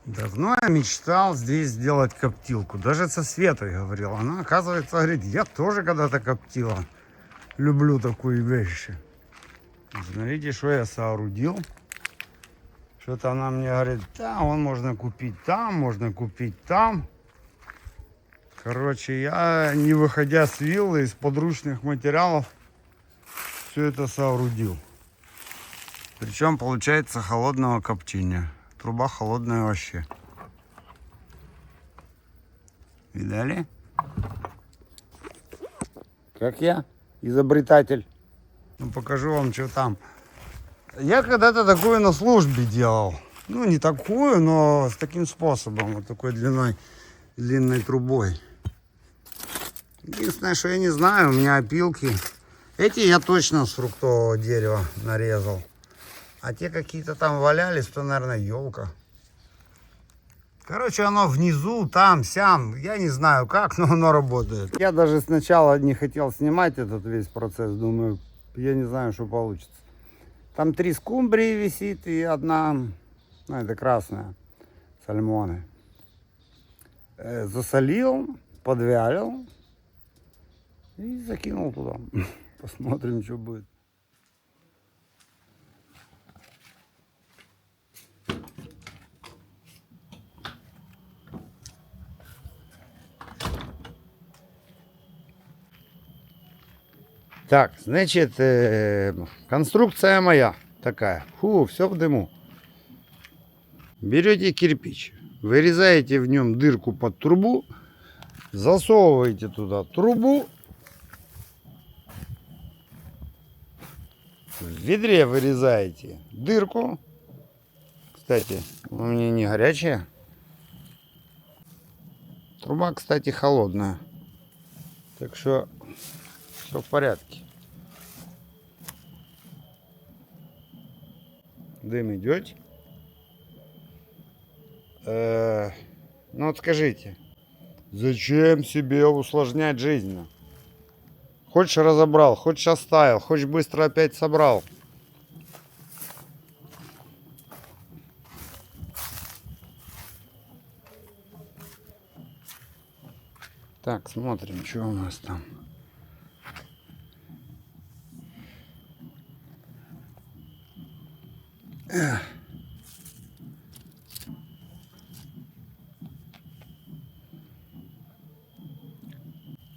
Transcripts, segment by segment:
Давно я мечтал здесь сделать коптилку. Даже со Светой говорил. Она, оказывается, говорит, я тоже когда-то коптила. Люблю такие вещи. Смотрите, что я соорудил. Что-то она мне говорит, да, вон можно купить там, можно купить там. Короче, я, не выходя с виллы, из подручных материалов, все это соорудил. Причем получается холодного коптения. Труба холодная вообще. Видали? Как я, изобретатель. Ну, покажу вам, что там. Я когда-то такое на службе делал. Ну, не такую, но с таким способом. Вот такой длинной трубой. Единственное, что я не знаю, у меня опилки. Эти я точно с фруктового дерева нарезал. А те какие-то там валялись, то, наверное, елка. Короче, оно внизу, там, сям. Я не знаю как, но оно работает. Я даже сначала не хотел снимать этот весь процесс. Думаю, я не знаю, что получится. Там 3 скумбрии висит и одна, ну, это красная, сальмоны. Засолил, подвялил и закинул туда. Посмотрим, что будет. Так, значит, конструкция моя такая. Фу, все в дыму. Берете кирпич, вырезаете в нем дырку под трубу, засовываете туда трубу. В ведре вырезаете дырку. Кстати, у меня не горячая. Труба, кстати, холодная. Так что все в порядке. Дым идет. Ну вот скажите, зачем себе усложнять жизнь? Хочешь разобрал, хочешь оставил, хочешь быстро опять собрал. Так, смотрим, что у нас там.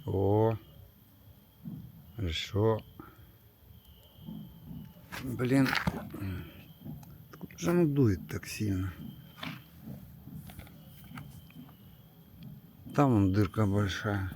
О, хорошо. Блин, откуда же оно дует так сильно? Там вон дырка большая.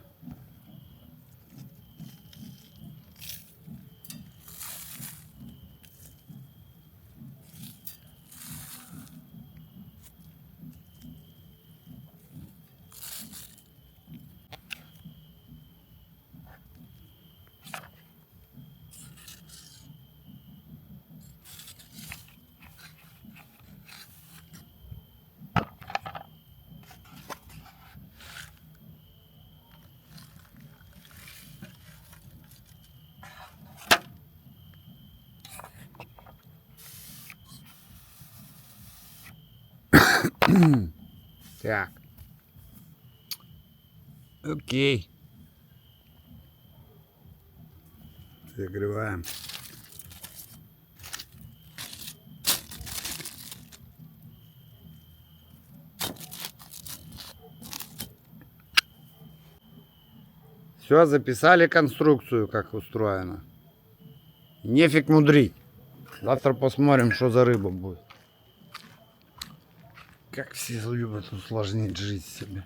Так. Окей. Закрываем. Все, записали конструкцию, как устроено. Нефиг мудрить. Завтра посмотрим, что за рыба будет. Как все любят усложнить жизнь себе.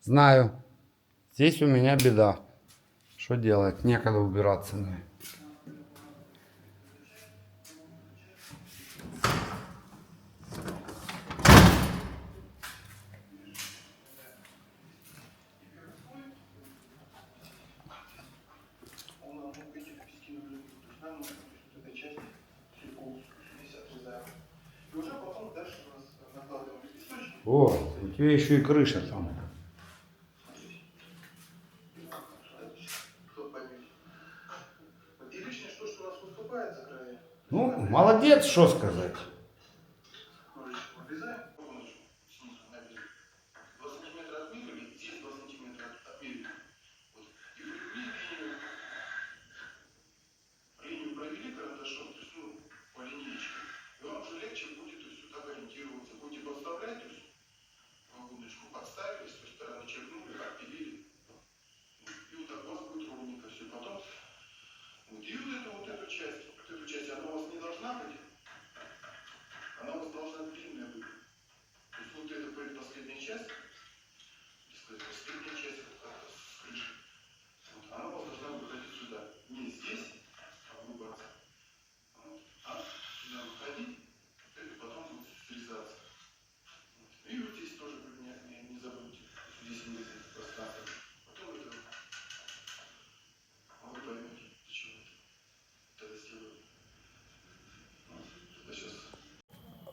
Знаю. Здесь у меня беда. Что делать? Некогда убираться мне. О, у тебя еще и крыша там. Ну, молодец, что сказать.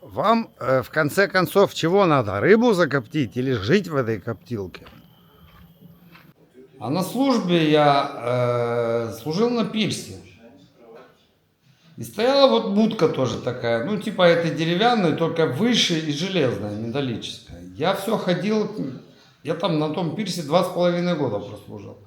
Вам в конце концов чего надо? Рыбу закоптить или жить в этой коптилке? А на службе я служил на пирсе. И стояла вот будка тоже такая, ну типа этой деревянной, только выше и железная, металлическая. Я все ходил, я там на том пирсе 2,5 года прослужил.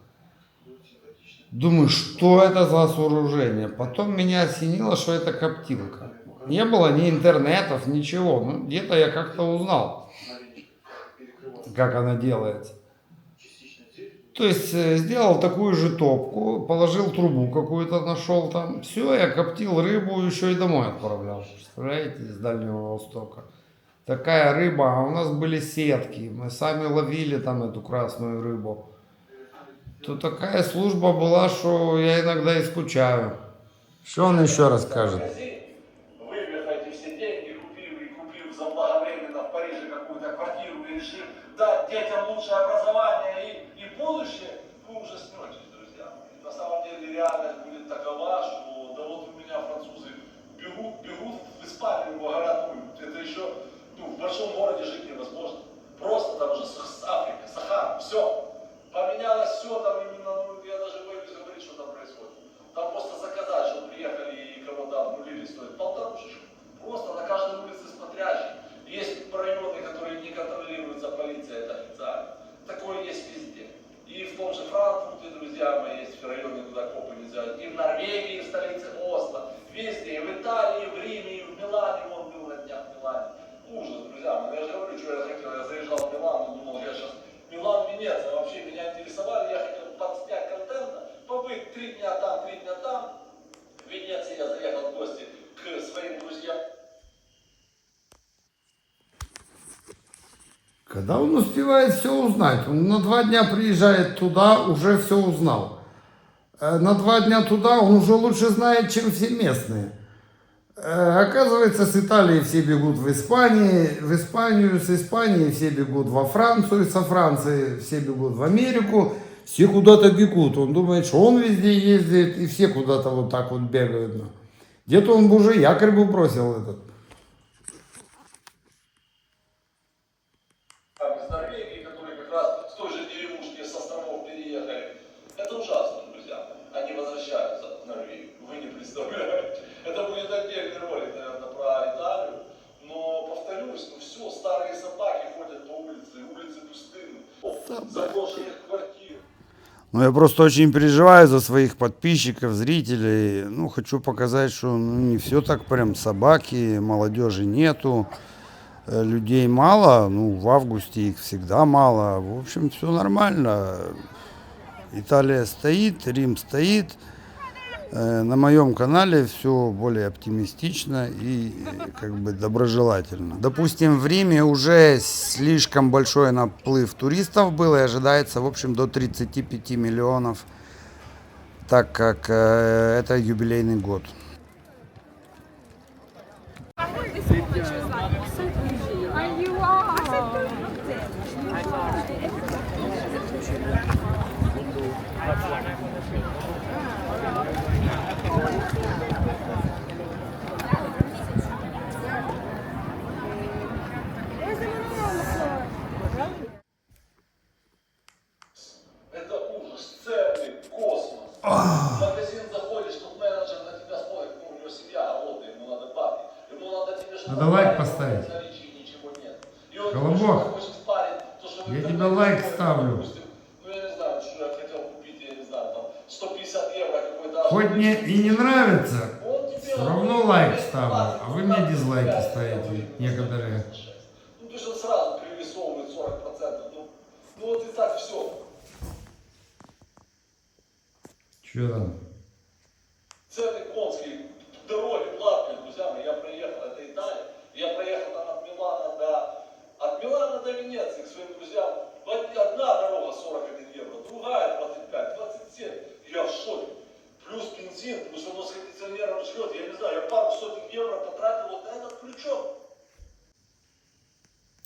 Думаю, что это за сооружение? Потом меня осенило, что это коптилка. Не было ни интернетов, ничего. Ну, где-то я как-то узнал, как она делается. То есть сделал такую же топку, положил трубу какую-то, нашел там. Все, я коптил рыбу, еще и домой отправлял. Представляете, из Дальнего Востока. Такая рыба, а у нас были сетки. Мы сами ловили там эту красную рыбу. То такая служба была, что я иногда и скучаю. Что он еще расскажет? Вывернуть все деньги, купив заблаговременно в Париже какую-то квартиру и решив дать детям лучшее образование и будущее, вы уже сметесь, друзья. На самом деле реальность будет такова, что да вот у меня французы бегут в Испанию, в Агаратую. Это еще в большом городе жить невозможно. Просто там уже Африка, Сахара, все. Поменялось все, там именно, я даже боюсь говорить, что там происходит. Там просто заказать, чтобы приехали и кого-то обнулили, стоит полторушечку. Просто на каждой улице смотрящий. Есть районы, которые не контролируются полицией, это официально. Такое есть везде. И в том же Франкфурте, друзья мои, есть районы, куда копы нельзя. И в Норвегии, в столице Осло. Везде, и в Италии, и в Риме, и в Милане. Он был на днях в Милане. Ужас, друзья мои. Я же говорю, что я хотел. Я заезжал в Милан, думал, я сейчас... Милан, Венеция, вообще меня интересовали. Я хотел подснять контента, побыть 3 дня там, 3 дня там. В Венеции я заехал в гости к своим друзьям. Когда он успевает все узнать? Он на 2 дня приезжает туда, уже все узнал. На 2 дня туда он уже лучше знает, чем все местные. Оказывается, с Италии все бегут в Испанию, с Испании все бегут во Францию, со Франции все бегут в Америку, все куда-то бегут. Он думает, что он везде ездит, и все куда-то вот так вот бегают. Где-то он бы уже якорь бы бросил этот. Из Норвегии, которые как раз с той же деревушки, с островов переехали. Это ужасно, друзья. Они возвращаются в Норвегию. Вы не представляете. Это будет отдельный ролик, наверное, про Италию. Но, повторюсь, все, старые собаки ходят по улице, улицы пустынны. Заброшенных квартир. Ну, я просто очень переживаю за своих подписчиков, зрителей. Ну, хочу показать, что не все так прям собаки, молодежи нету, людей мало. Ну, в августе их всегда мало. В общем, все нормально. Италия стоит, Рим стоит. На моем канале все более оптимистично и как бы доброжелательно. Допустим, в Риме уже слишком большой наплыв туристов был и ожидается, в общем, до 35 миллионов, так как это юбилейный год. Это ужас, цены, космос. В магазин заходишь, тут менеджер на тебя смотрит, ну, у него семья голодная, ему надо бабки. Ему надо тебе, чтобы... Надо лайк поставить. В наличии ничего нет. И он Колобок, хочет спарить, то, что я тебе лайк ставлю. Допустим, ну, я не знаю, что я хотел купить, я не знаю, там, 150 евро какой-то... Хоть мне и не нравится, Он тебе все равно лайк ставлю, а вы мне дизлайки ставите некоторые. Ну, то есть он сразу пририсовывает 40%. Ну вот и так все. Че там? Цены конские, дороги платные, друзья мои. Я проехал, это Италия. Я проехал там от Милана до Венеции к своим друзьям. Одна дорога 41 евро, другая 25, 27. Я в шоке. Плюс бензин, плюс оно с кондиционером жрет. Я не знаю, я пару сотен евро потратил вот на этот крючок.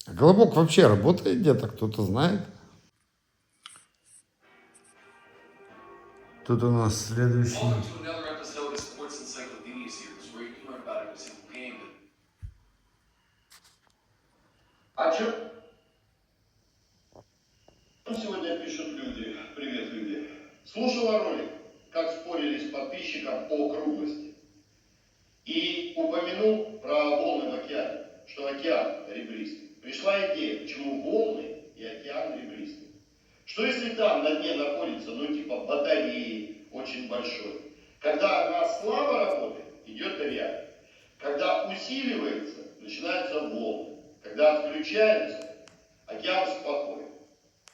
А Колобок вообще работает где-то, кто-то знает? Тут у нас следующий. А чё? Сегодня пишут люди. Привет, люди. Слушала ролик, как спорили с подписчиком о круглости. И упомянул про волны в океане, что океан ребристый. Пришла идея, почему волны и океан ребристый. Что если там на дне находится, ну типа батареи очень большой. Когда она слабо работает, идет авиация. Когда усиливается, начинаются волны. Когда отключается, океан спокоен.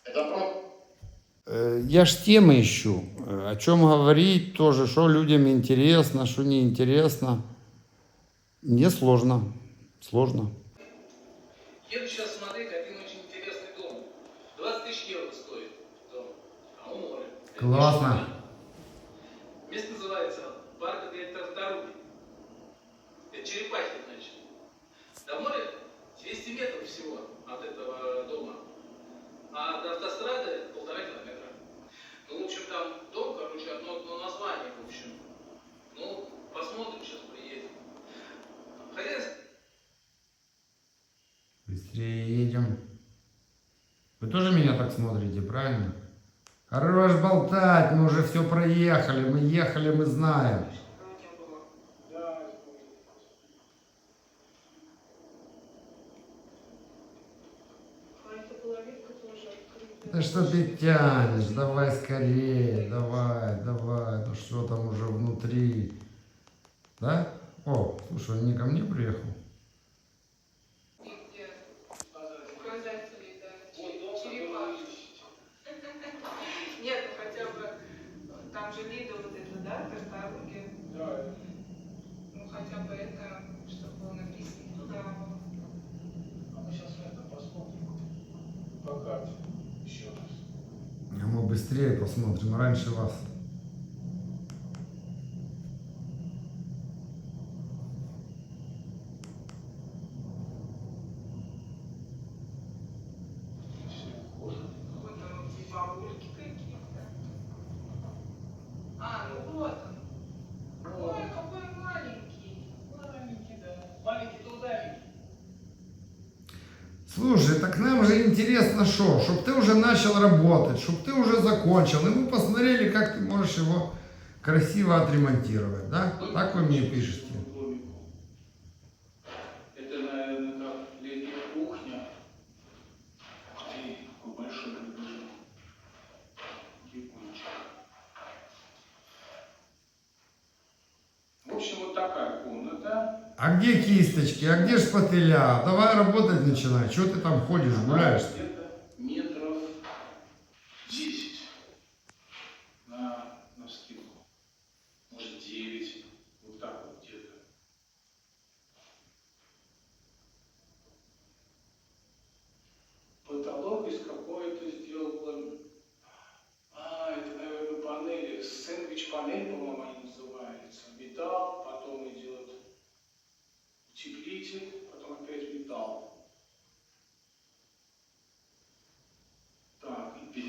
Это просто... Я ж темы ищу, о чем говорить тоже, что людям интересно, что не интересно. Мне сложно, сложно. Еду сейчас смотреть один очень интересный дом. 20 тысяч евро стоит дом. А у моря. Классно. Место называется парк для Тартаруги. Это черепахи, значит. До моря 200 метров всего от этого дома. А до автострады 1,5 километра. Ну, в общем, там дом, короче, одно название, в общем. Ну, посмотрим, сейчас приедем. Хозяйство. Быстрее едем. Вы тоже меня так смотрите, правильно? Хорош болтать, мы уже все проехали, мы ехали, мы знаем. Да что ты тянешь? Давай скорее, давай, давай. Ну что там уже внутри? Да? О, слушай, он не ко мне приехал? Указатели, да, черепашки. Нет, ну хотя бы, там же Лида вот это, да, Тартаруги? Да. Ну хотя бы это, чтобы было написано, да. А мы сейчас это посмотрим. По карте. Еще раз. А мы быстрее посмотрим, раньше вас. Вот там эти бабульки какие-то. А, ну вот он. Ой, какой маленький. Маленький, да. Маленький, то удаленький. Слушай, так нам же интересно что? Чтоб ты уже начал работать, чтоб ты уже закончил. И мы посмотрели, как ты можешь его красиво отремонтировать, да? Так вы мне пишете. Это, наверное, как летняя кухня. Ух ты, какой большой кабинет. Гигантчик. В общем, вот такая комната. А где кисточки, а где шпателя? Давай работать начинай. Чего ты там ходишь, гуляешь? Где-то метров 10.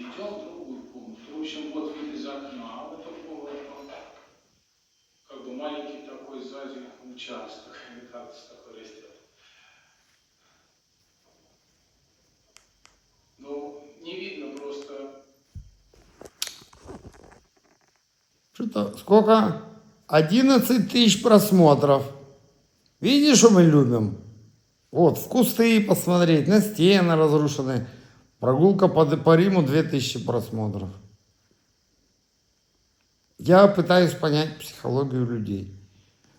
идем в другую комнату. В общем, вот вид из окна, а вот такого как бы маленький такой сзади участок, и кактус такой растет. Ну, не видно просто. Что-то сколько? 11 тысяч просмотров. Видишь, что мы любим? Вот, в кусты посмотреть, на стены разрушенные. Прогулка по Риму 2000 просмотров. Я пытаюсь понять психологию людей.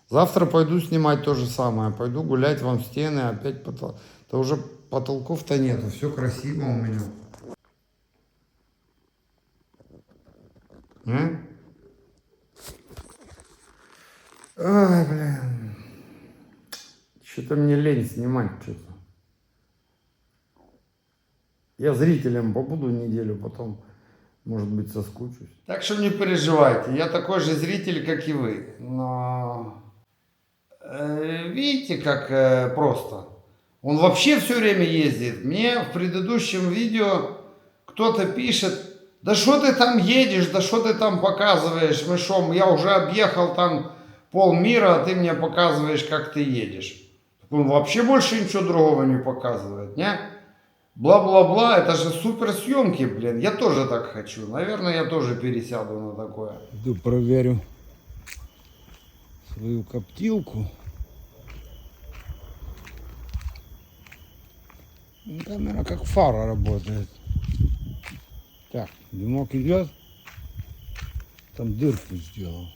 Завтра пойду снимать то же самое. Пойду гулять вам стены, опять потолок. Да уже потолков-то нету, все красиво у меня. Ой, блин. Что-то мне лень снимать что-то. Я зрителем побуду неделю, потом, может быть, соскучусь. Так что не переживайте, я такой же зритель, как и вы. Но видите, как просто. Он вообще все время ездит. Мне в предыдущем видео кто-то пишет: да что ты там едешь, да что ты там показываешь, мы шо, я уже объехал там полмира, а ты мне показываешь, как ты едешь. Он вообще больше ничего другого не показывает, не? Бла-бла-бла, это же суперсъемки, блин. Я тоже так хочу. Наверное, я тоже пересяду на такое. Иду проверю свою коптилку. Камера как фара работает. Так, дымок идет. Там дырку сделал.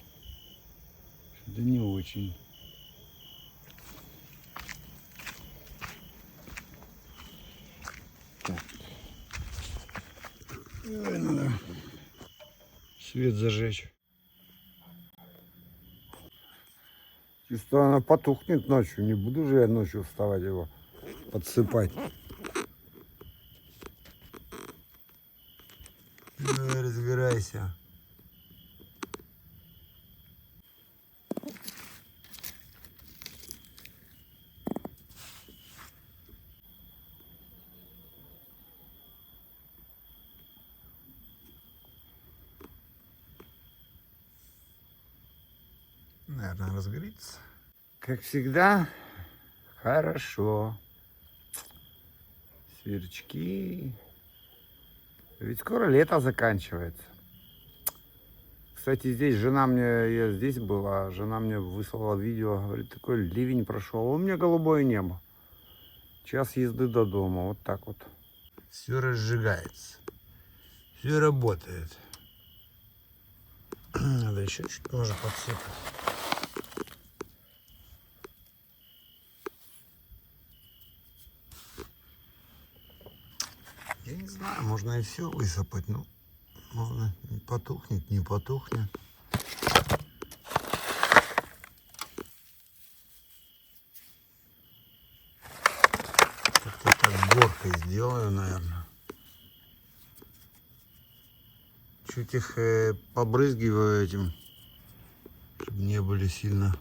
Да не очень. Так. Ой, надо свет зажечь. Чисто она потухнет ночью. Не буду же я ночью вставать его подсыпать. Ну, разбирайся. Наверное, разгорится. Как всегда, хорошо. Сверчки. Ведь скоро лето заканчивается. Кстати, здесь жена мне, я здесь была, жена мне выслала видео, говорит, такой ливень прошел, у меня голубое небо. Час езды до дома, вот так вот. Все разжигается, все работает. Надо еще чуть тоже подсыпать. Я не знаю, можно и все высыпать, но можно не потухнет, не потухнет. Как-то так горкой сделаю, наверное. Чуть их побрызгиваю этим, чтобы не были сильно.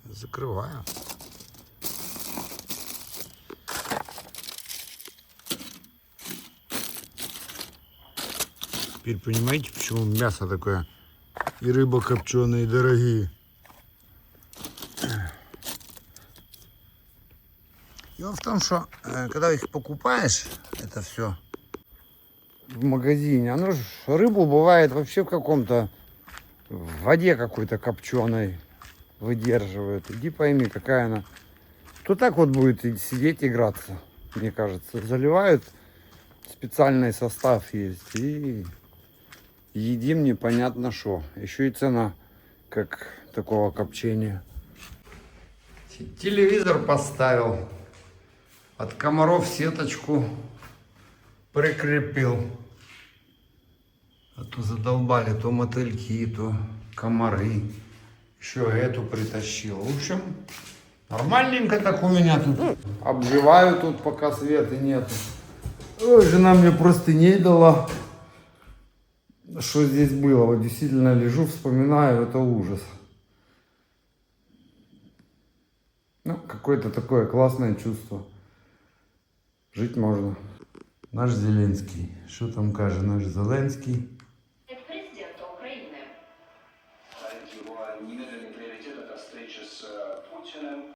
Закрываю. Теперь понимаете, почему мясо такое и рыба копченые дорогие. Дело в том, что когда их покупаешь, это все в магазине, оно же рыбу бывает вообще в каком-то в воде какой-то копченой выдерживает. Иди пойми, какая она. То так вот будет сидеть играться, мне кажется. Заливают, специальный состав есть, и едим непонятно что. Еще и цена, как такого копчения. Телевизор поставил. От комаров сеточку прикрепил. А то задолбали то мотыльки, то комары. Еще эту притащил. В общем, нормальненько так у меня тут. Обживаю тут, пока света нету. Ой, жена мне простыней дала. Что здесь было? Вот действительно лежу, вспоминаю, это ужас. Ну, какое-то такое классное чувство. Жить можно. Наш Зеленський. Що там каже наш Зеленський? Президента України. Его немедленный приоритет – это встреча с Путиным.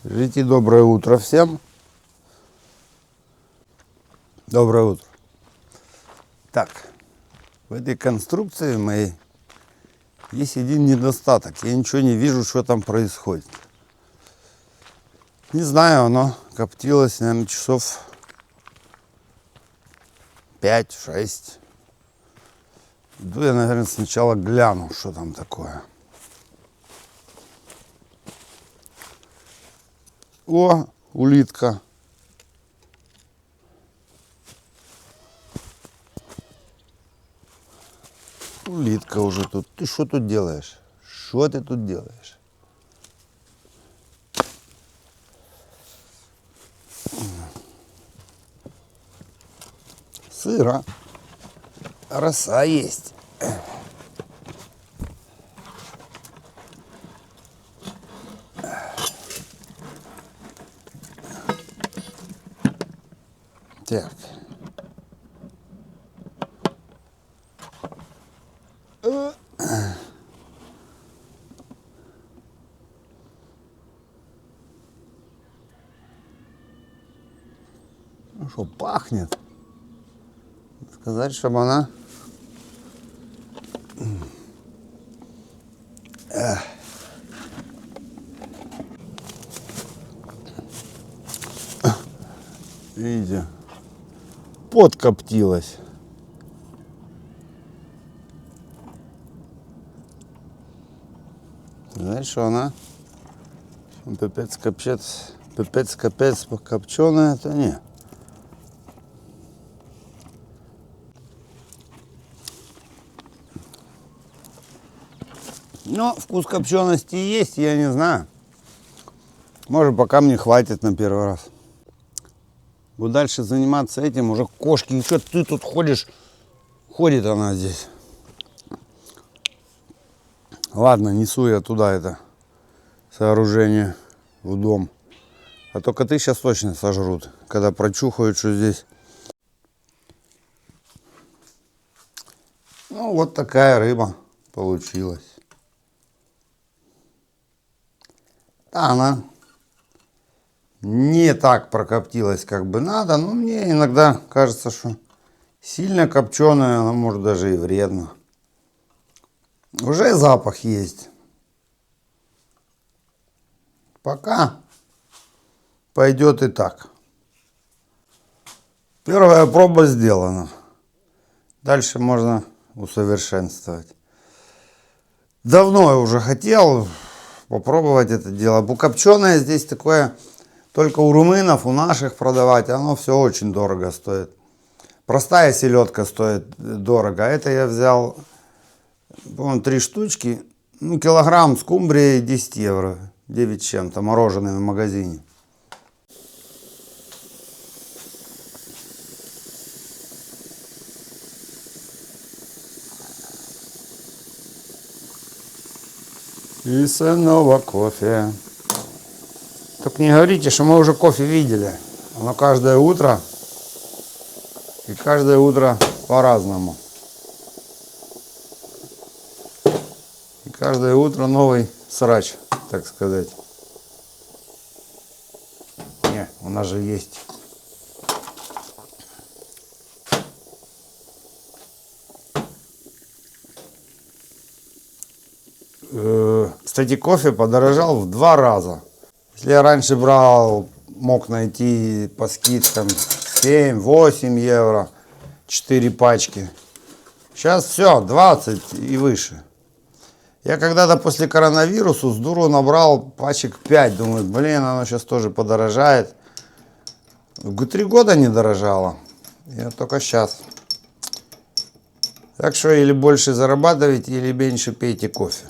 Жите, доброе утро всем. Доброе утро. Так, в этой конструкции моей есть один недостаток. Я ничего не вижу, что там происходит. Не знаю, оно коптилось, наверное, часов 5-6. Иду я, наверное, сначала гляну, что там такое. О, улитка. Улитка уже тут. Ты что тут делаешь? Что ты тут делаешь? Сыра. Роса есть. Так. Ну что, пахнет? Сказать, чтобы она... Видите, подкоптилась. Знаешь, что она пипец капец покопченая, это не. Но вкус копчености есть, я не знаю. Может, пока мне хватит на первый раз. Буду дальше заниматься этим, уже кошки. И что ты тут ходишь? Ходит она здесь. Ладно, несу я туда это сооружение в дом. А то коты сейчас точно сожрут, когда прочухают, что здесь. Ну, вот такая рыба получилась. Да, она не так прокоптилась, как бы надо, но мне иногда кажется, что сильно копченая, она может даже и вредно. Уже запах есть. Пока пойдет и так. Первая проба сделана. Дальше можно усовершенствовать. Давно я уже хотел попробовать это дело. Копченое здесь такое только у румынов, у наших продавать. Оно все очень дорого стоит. Простая селедка стоит дорого. А это я взял, по-моему, 3 штучки. Ну, килограмм скумбрии 10 евро. 9 с чем-то, мороженое в магазине. И снова кофе. Только не говорите, что мы уже кофе видели. Оно каждое утро. И каждое утро по-разному. И каждое утро новый срач, так сказать. Не, у нас же есть. Кстати, кофе подорожал в 2 раза. Если я раньше брал, мог найти по скидкам 7-8 евро, 4 пачки. Сейчас все, 20 и выше. Я когда-то после коронавируса с дуру набрал пачек 5. Думаю, блин, оно сейчас тоже подорожает. 3 года не дорожало. Я только сейчас. Так что или больше зарабатывайте, или меньше пейте кофе.